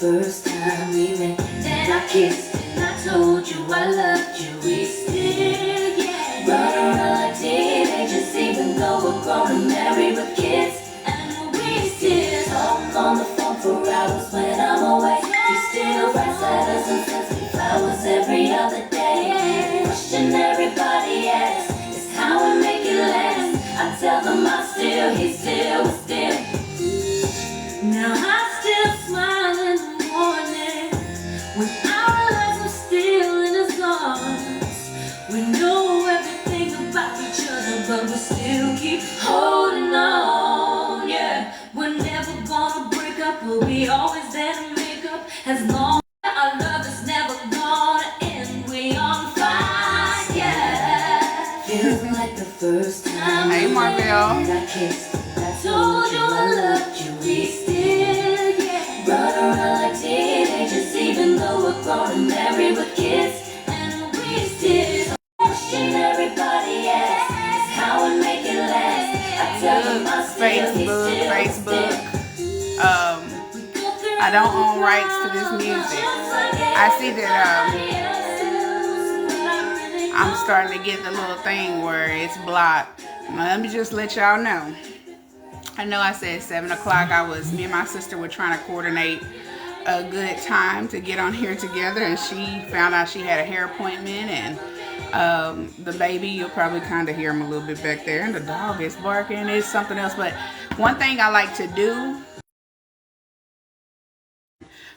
first time we met, then I kissed and I told you I loved you. We still, yeah, run around like teenagers, even though we're grown and married with kids. And we still talk on the phone for hours when I'm away. We still write letters and send me flowers every other day. Question everybody asks is how we make it last. I tell them I still, he still, we still. Now I still smile in the morning when I realize we're still in his arms. We know everything about each other, but we still keep holding on. Yeah, we're never gonna break up. We'll be always there to make up. As long as our love is never gonna end, we on fire. Yeah, feels like the first time. Hey, Marvell. I kissed. I told you I loved you. We still, yeah, run around like teenagers, even though we're grown and married with kids. And we still question everybody asks how we make it last. I tell them I still, Facebook. I don't own rights to this music. I see that I'm starting to get the little thing where it's blocked. Now, let me just let y'all know. I know I said 7 o'clock. Me and my sister were trying to coordinate a good time to get on here together, and she found out she had a hair appointment, and the baby, you'll probably kind of hear him a little bit back there, and the dog is barking. It's something else. But one thing I like to do,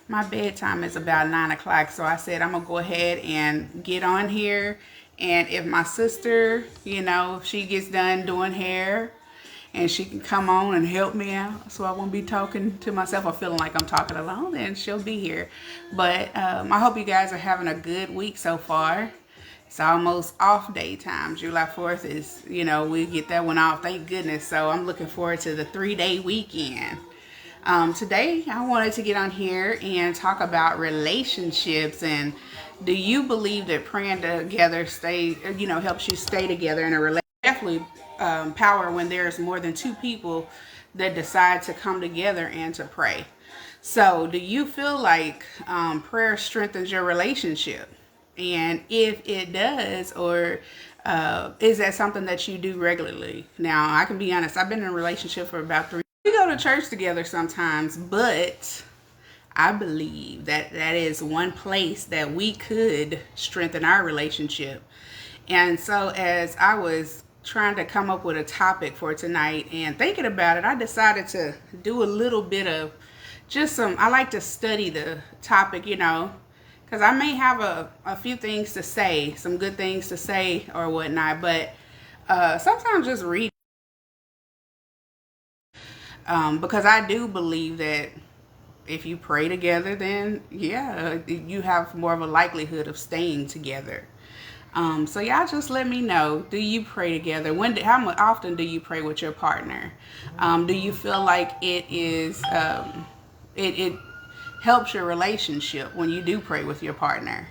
my bedtime is about 9 o'clock, so I said I'm gonna go ahead and get on here, and if my sister, if she gets done doing hair and she can come on and help me out, so I won't be talking to myself or feeling like I'm talking alone, then she'll be here. But I hope you guys are having a good week so far. It's almost off day time. July 4th is, we get that one off, thank goodness. So I'm looking forward to the 3-day weekend. Today I wanted to get on here and talk about relationships, and do you believe that praying together helps you stay together in a relationship? Definitely power when there's more than 2 people that decide to come together and to pray. So do you feel like prayer strengthens your relationship? And if it does, or is that something that you do regularly? Now, I can be honest, I've been in a relationship for about 3 years. We go to church together sometimes, but I believe that is one place that we could strengthen our relationship. And so as I was trying to come up with a topic for tonight and thinking about it, I decided to do a little bit of I like to study the topic, because I may have a few things to say, some good things to say or whatnot, but sometimes just read. Because I do believe that if you pray together, then yeah, you have more of a likelihood of staying together. So y'all just let me know, do you pray together? How often do you pray with your partner? Do you feel like it is it helps your relationship when you do pray with your partner?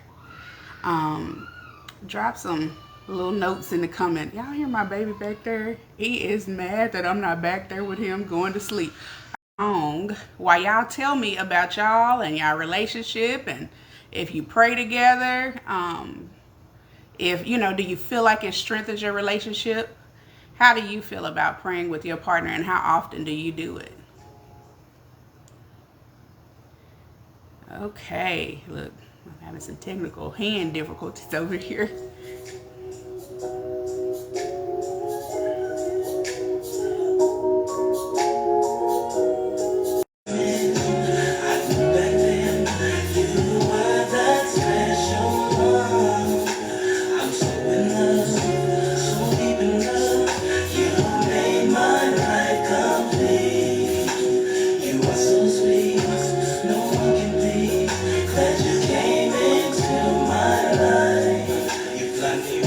Drop some little notes in the comment. Y'all hear my baby back there? He is mad that I'm not back there with him going to sleep. While y'all tell me about y'all and y'all relationship, and if you pray together, if do you feel like it strengthens your relationship? How do you feel about praying with your partner, and how often do you do it? Okay, look, I'm having some technical hand difficulties over here. Like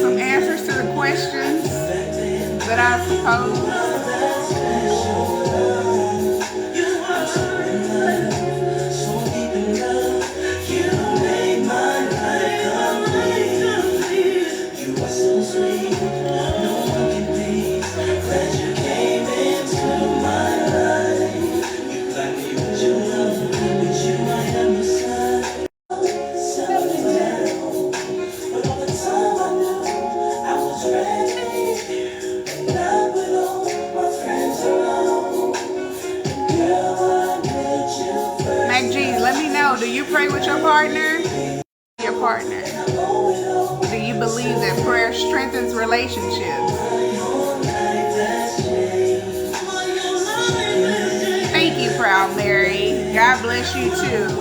some answers to the questions that I proposed. Mac G, let me know, do you pray with your partner? Your partner. Do you believe that prayer strengthens relationships? Thank you, Proud Mary. God bless you too.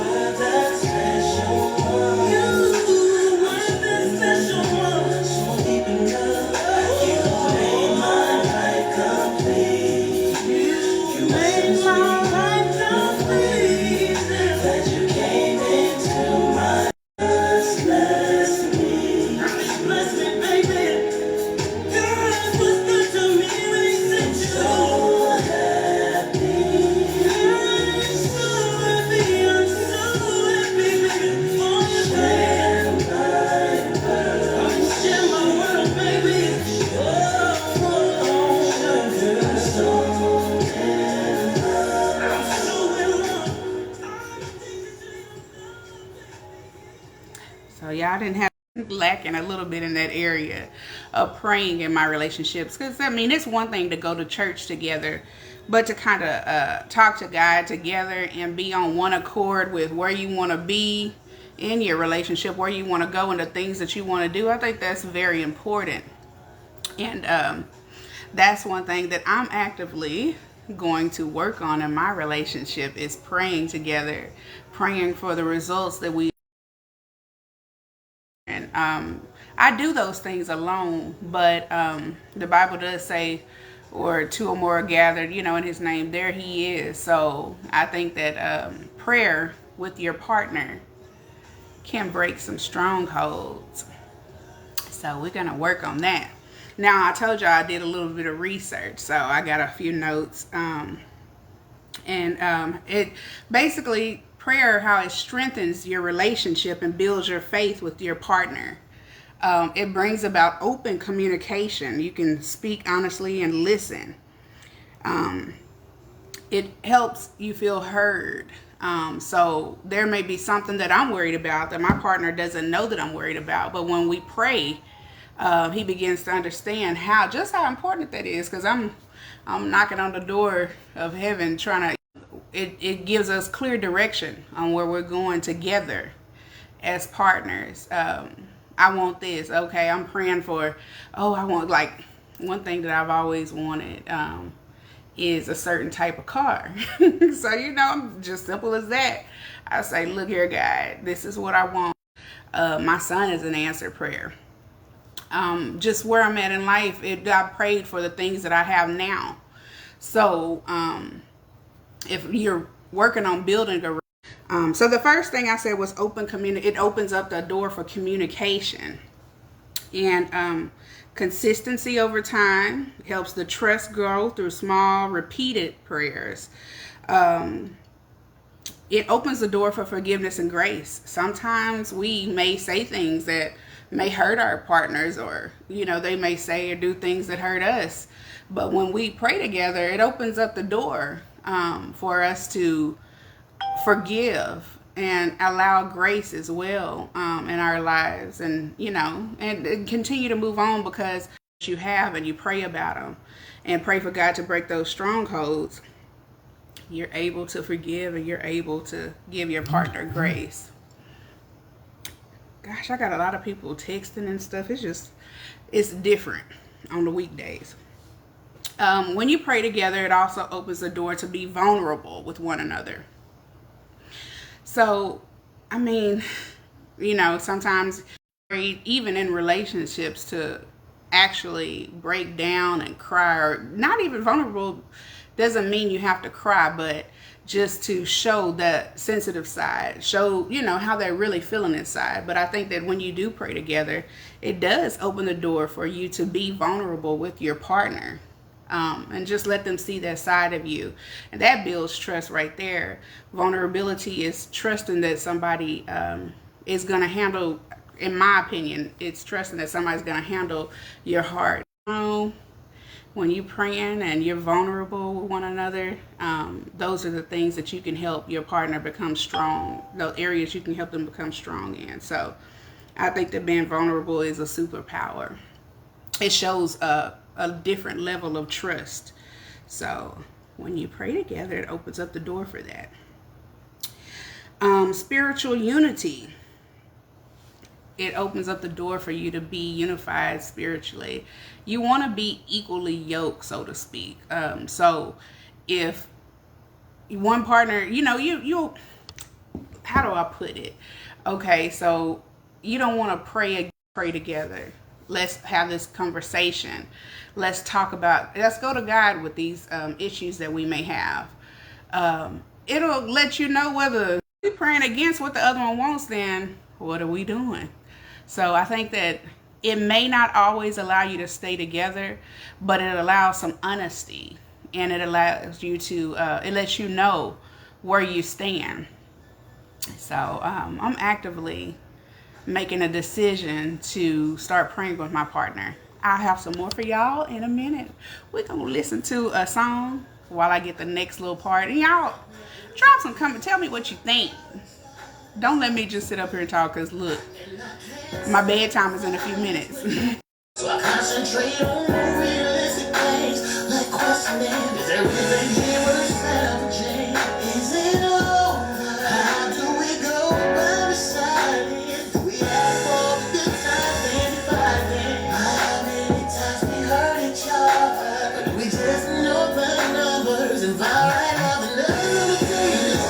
So y'all didn't have lacking a little bit in that area of praying in my relationships, because I mean, it's one thing to go to church together, but to kind of talk to God together and be on one accord with where you want to be in your relationship, where you want to go, and the things that you want to do. I think that's very important. And that's one thing that I'm actively going to work on in my relationship, is praying together, praying for the results that we. And I do those things alone, but the Bible does say, or two or more are gathered, in his name, there he is. So I think that prayer with your partner can break some strongholds. So we're going to work on that. Now, I told y'all I did a little bit of research, so I got a few notes. It basically, prayer, how it strengthens your relationship and builds your faith with your partner. It brings about open communication. You can speak honestly and listen. It helps you feel heard. So there may be something that I'm worried about that my partner doesn't know that I'm worried about. But when we pray, he begins to understand how important that is, because I'm knocking on the door of heaven trying to. It gives us clear direction on where we're going together as partners. I want this. Okay, I'm praying for, I want, like, one thing that I've always wanted is a certain type of car. So, I'm just simple as that. I say, look here, God, this is what I want. My son is an answered prayer. Just where I'm at in life, I prayed for the things that I have now. So, if you're working on building a so the first thing I said was open it opens up the door for communication, and consistency over time helps the trust grow through small repeated prayers. It opens the door for forgiveness and grace. Sometimes we may say things that may hurt our partners, or they may say or do things that hurt us, but when we pray together, it opens up the door for us to forgive and allow grace as well in our lives, and and continue to move on, because you have, and you pray about them and pray for God to break those strongholds. You're able to forgive, and you're able to give your partner grace. Gosh, I got a lot of people texting and stuff. It's different on the weekdays. When you pray together, it also opens the door to be vulnerable with one another. So, I mean, sometimes even in relationships, to actually break down and cry, or not even vulnerable doesn't mean you have to cry, but just to show that sensitive side, show, how they're really feeling inside. But I think that when you do pray together, it does open the door for you to be vulnerable with your partner. And just let them see that side of you. And that builds trust right there. Vulnerability is trusting that somebody is going to handle, in my opinion, it's trusting that somebody's going to handle your heart. When you're praying and you're vulnerable with one another, those are the things that you can help your partner become strong. Those areas you can help them become strong in. So I think that being vulnerable is a superpower. It shows a different level of trust. So when you pray together, it opens up the door for that. Spiritual unity. It opens up the door for you to be unified spiritually. You want to be equally yoked, so to speak. So if one partner, you how do I put it? Okay, so you don't want to pray together. Let's have this conversation. Let's go to God with these issues that we may have. It'll let you know whether we're praying against what the other one wants, then what are we doing? So I think that it may not always allow you to stay together, but it allows some honesty, and it allows you to, it lets you know where you stand. So I'm actively making a decision to start praying with my partner. I'll have some more for y'all in a minute. We're going to listen to a song while I get the next little part. And y'all, drop some comment. Tell me what you think. Don't let me just sit up here and talk, because look, my bedtime is in a few minutes. So I concentrate on realistic things, like questioning, is everything here worth salvaging? Is it over? How do we go about deciding? Do we have all the good times and fighting? How many times we hurt each other? But we just know the numbers and vow right now the another day is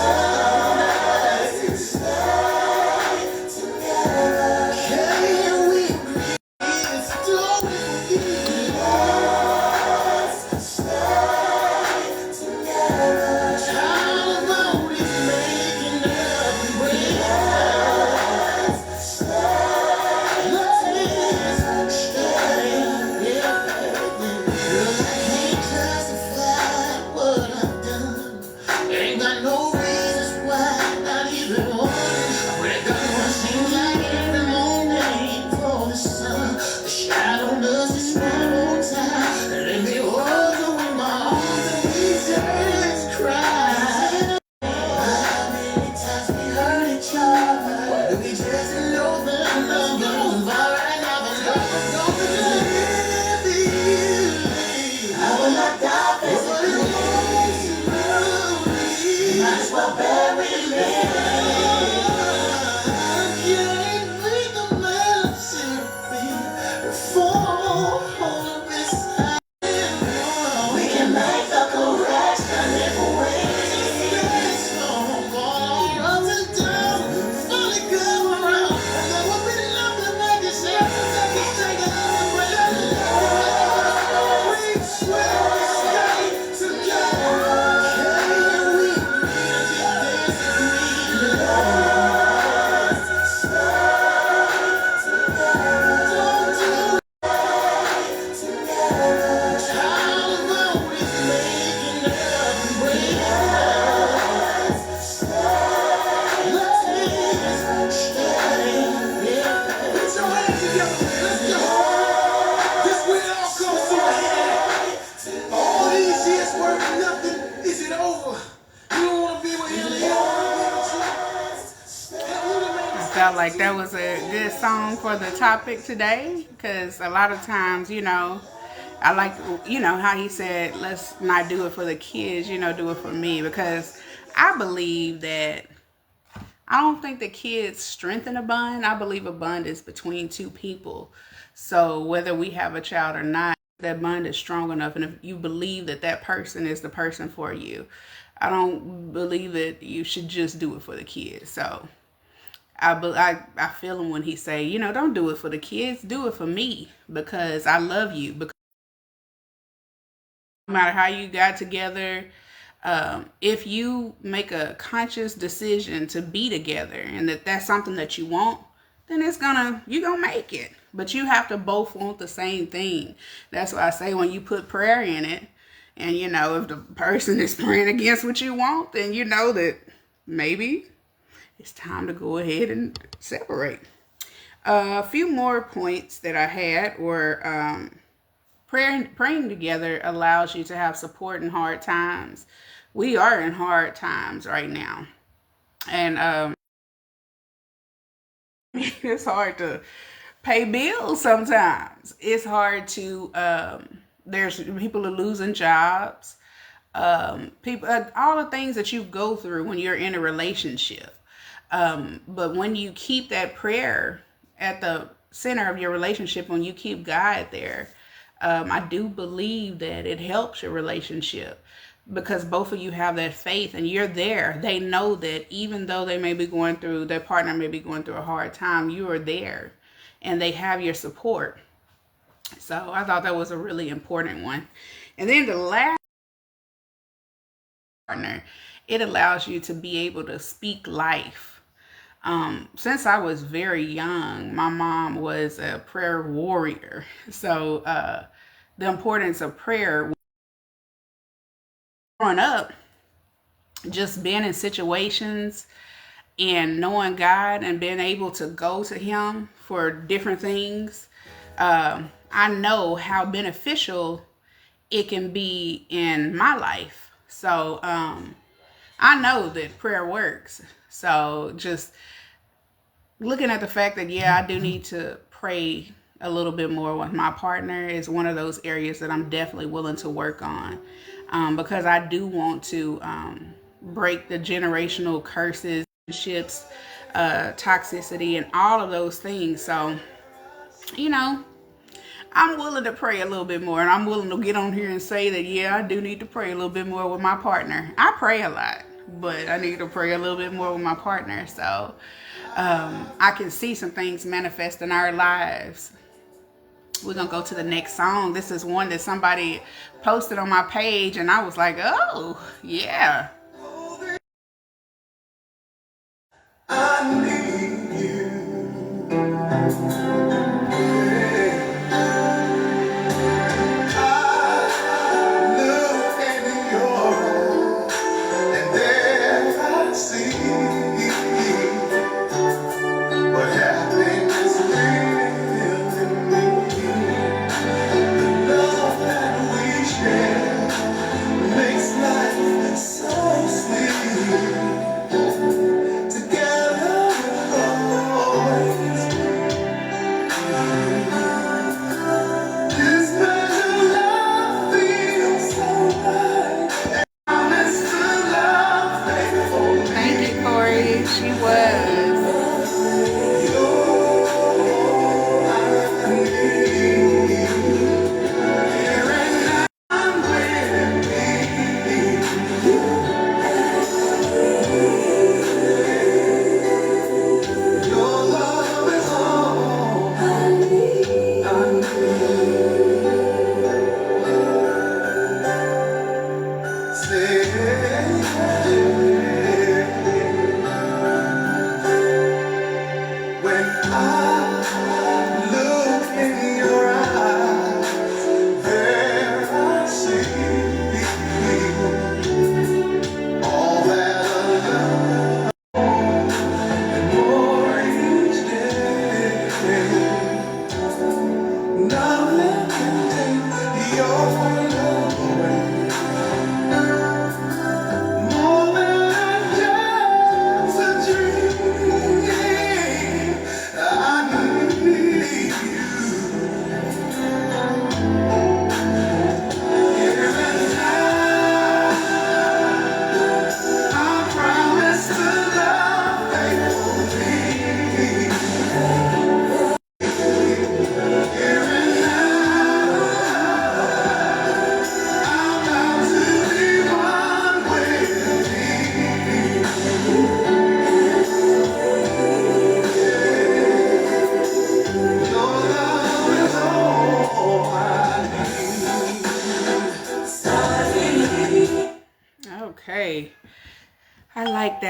felt like that was a good song for the topic today, because a lot of times, I like, how he said, let's not do it for the kids, do it for me, because I believe that I don't think the kids strengthen a bond. I believe a bond is between two people. So whether we have a child or not, that bond is strong enough. And if you believe that that person is the person for you, I don't believe that you should just do it for the kids. So I feel him when he say, don't do it for the kids, do it for me, because I love you. Because no matter how you got together, If you make a conscious decision to be together and that's something that you want, then you're gonna make it. But you have to both want the same thing. That's why I say when you put prayer in it, and if the person is praying against what you want, then you know that maybe it's time to go ahead and separate. A few more points that I had were praying together allows you to have support in hard times. We are in hard times right now. And it's hard to pay bills sometimes. It's hard to, there's people are losing jobs. People, all the things that you go through when you're in a relationship. But when you keep that prayer at the center of your relationship, when you keep God there, I do believe that it helps your relationship because both of you have that faith and you're there. They know that even though their partner may be going through a hard time, you are there and they have your support. So I thought that was a really important one. And then the last partner, it allows you to be able to speak life. Since I was very young, my mom was a prayer warrior. So the importance of prayer growing up, just being in situations and knowing God and being able to go to Him for different things, I know how beneficial it can be in my life. So I know that prayer works. So just looking at the fact that, I do need to pray a little bit more with my partner is one of those areas that I'm definitely willing to work on, because I do want to break the generational curses, ships, toxicity, and all of those things. So, I'm willing to pray a little bit more, and I'm willing to get on here and say that, I do need to pray a little bit more with my partner. I pray a lot, but I need to pray a little bit more with my partner. So I can see some things manifest in our lives. We're going to go to the next song. This is one that somebody posted on my page, and I was like, oh, yeah. I need you.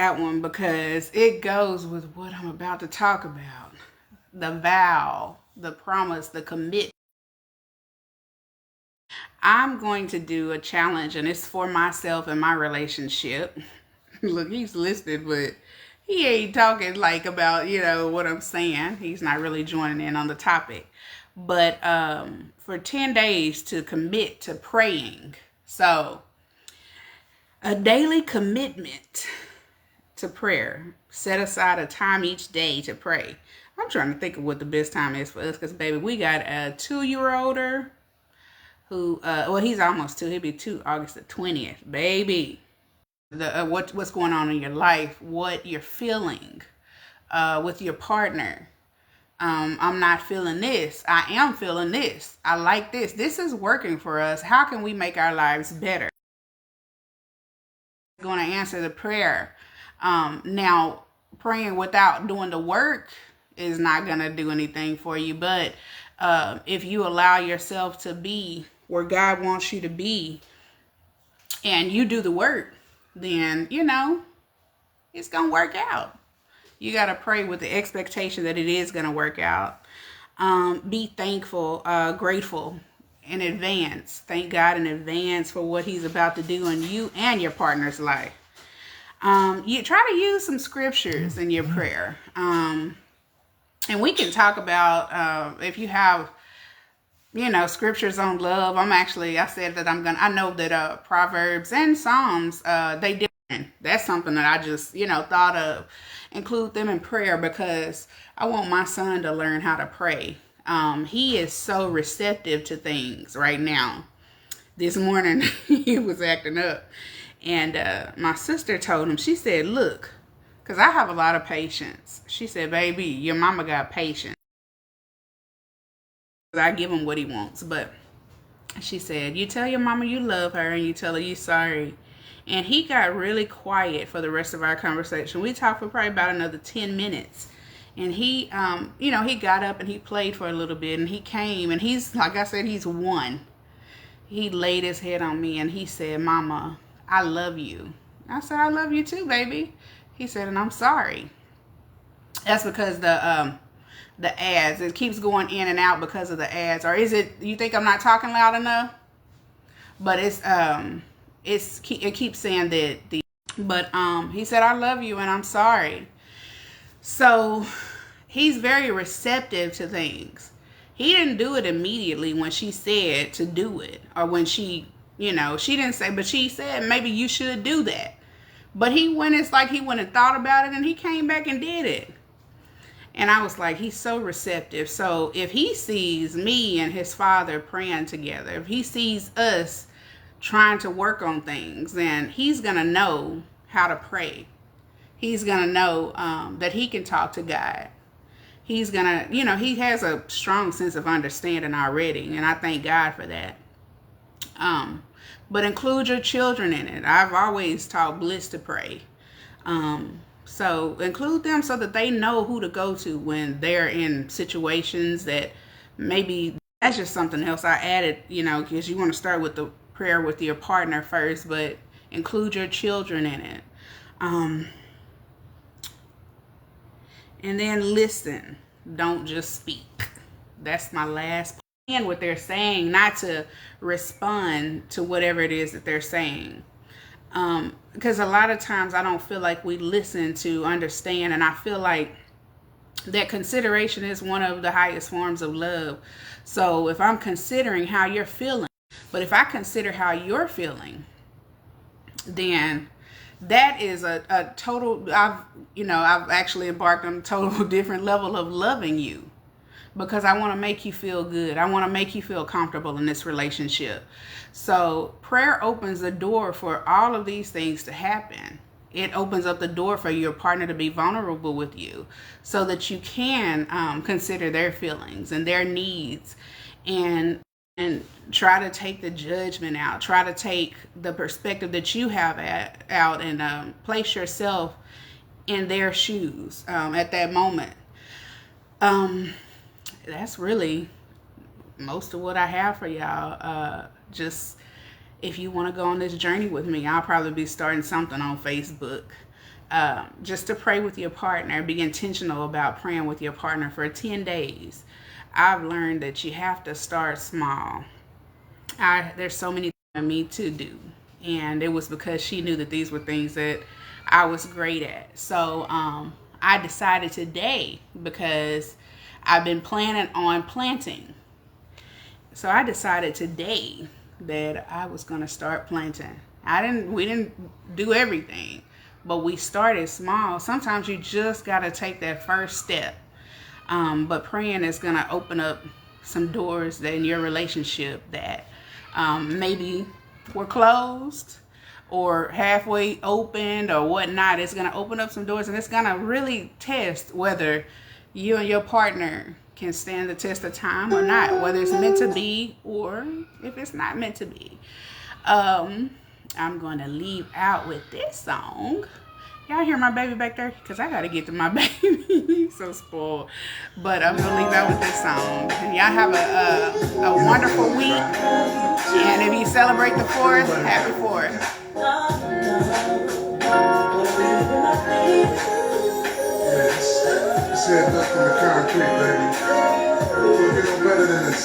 that one because it goes with what I'm about to talk about. The vow, the promise, the commitment. I'm going to do a challenge, and it's for myself and my relationship. Look, he's listed, but he ain't talking like about, what I'm saying. He's not really joining in on the topic. But for 10 days to commit to praying. So, a daily commitment to prayer. Set aside a time each day to pray. I'm trying to think of what the best time is for us because, baby, we got a 2-year-older who, he's almost 2. He'll be 2 August the 20th. Baby, what's going on in your life, what you're feeling with your partner. I'm not feeling this. I am feeling this. I like this. This is working for us. How can we make our lives better? Going to answer the prayer. Now, praying without doing the work is not going to do anything for you. But if you allow yourself to be where God wants you to be and you do the work, then, it's going to work out. You got to pray with the expectation that it is going to work out. Be thankful, grateful in advance. Thank God in advance for what he's about to do in you and your partner's life. You try to use some scriptures in your prayer. And we can talk about if you have, scriptures on love. I said that I know that Proverbs and Psalms, they different. That's something that I just, thought of. Include them in prayer because I want my son to learn how to pray. He is so receptive to things right now. This morning, he was acting up. And my sister told him, she said, look, because I have a lot of patience. She said, baby, your mama got patience. I give him what he wants. But she said, you tell your mama you love her and you tell her you sorry. And he got really quiet for the rest of our conversation. We talked for probably about another 10 minutes. And he, he got up and he played for a little bit. And he came and he's, like I said, he's 1. He laid his head on me and he said, Mama, I love you. I said, I love you too, baby. He said, and I'm sorry. That's because the ads, it keeps going in and out because of the ads. Or is it, you think I'm not talking loud enough? But it keeps saying that he said, I love you and I'm sorry. So he's very receptive to things. He didn't do it immediately when she said to do it, or when she didn't say, but she said, maybe you should do that. But it's like he went and thought about it and he came back and did it. And I was like, he's so receptive. So if he sees me and his father praying together, if he sees us trying to work on things, then he's going to know how to pray. He's going to know that he can talk to God. He's going to, he has a strong sense of understanding already. And I thank God for that. But include your children in it. I've always taught Bliss to pray. So include them so that they know who to go to when they're in situations that maybe that's just something else I added, because you want to start with the prayer with your partner first, but include your children in it. And then listen. Don't just speak. That's my last point. And what they're saying, not to respond to whatever it is that they're saying. Because a lot of times I don't feel like we listen to understand, and I feel like that consideration is one of the highest forms of love. So if I'm considering how you're feeling, but if I consider how you're feeling, then that is a total, I've actually embarked on a total different level of loving you, because I want to make you feel good. I want to make you feel comfortable in this relationship. So prayer opens the door for all of these things to happen. It opens up the door for your partner to be vulnerable with you so that you can consider their feelings and their needs, and try to take the judgment out. Try to take the perspective that you have out and place yourself in their shoes at that moment. That's really most of what I have for y'all. Just if you want to go on this journey with me, I'll probably be starting something on Facebook. just to pray with your partner. Be intentional about praying with your partner for 10 days. I've learned that you have to start small. There's so many things for me to do, and it was because she knew that these were things that I was great at. So I decided today, because I've been planning on planting, so I decided today that I was gonna start planting. We didn't do everything, but we started small. Sometimes you just gotta take that first step. But praying is gonna open up some doors that in your relationship that maybe were closed or halfway opened or whatnot. It's gonna open up some doors, and it's gonna really test whether you and your partner can stand the test of time or not, whether it's meant to be or if it's not meant to be. I'm going to leave out with this song. Y'all hear my baby back there? Because I got to get to my baby. He's so spoiled. But I'm going to leave out with this song. And y'all have a wonderful week. And if you celebrate the 4th, happy 4th. Said nothing from the concrete, baby. We'll get no better than this.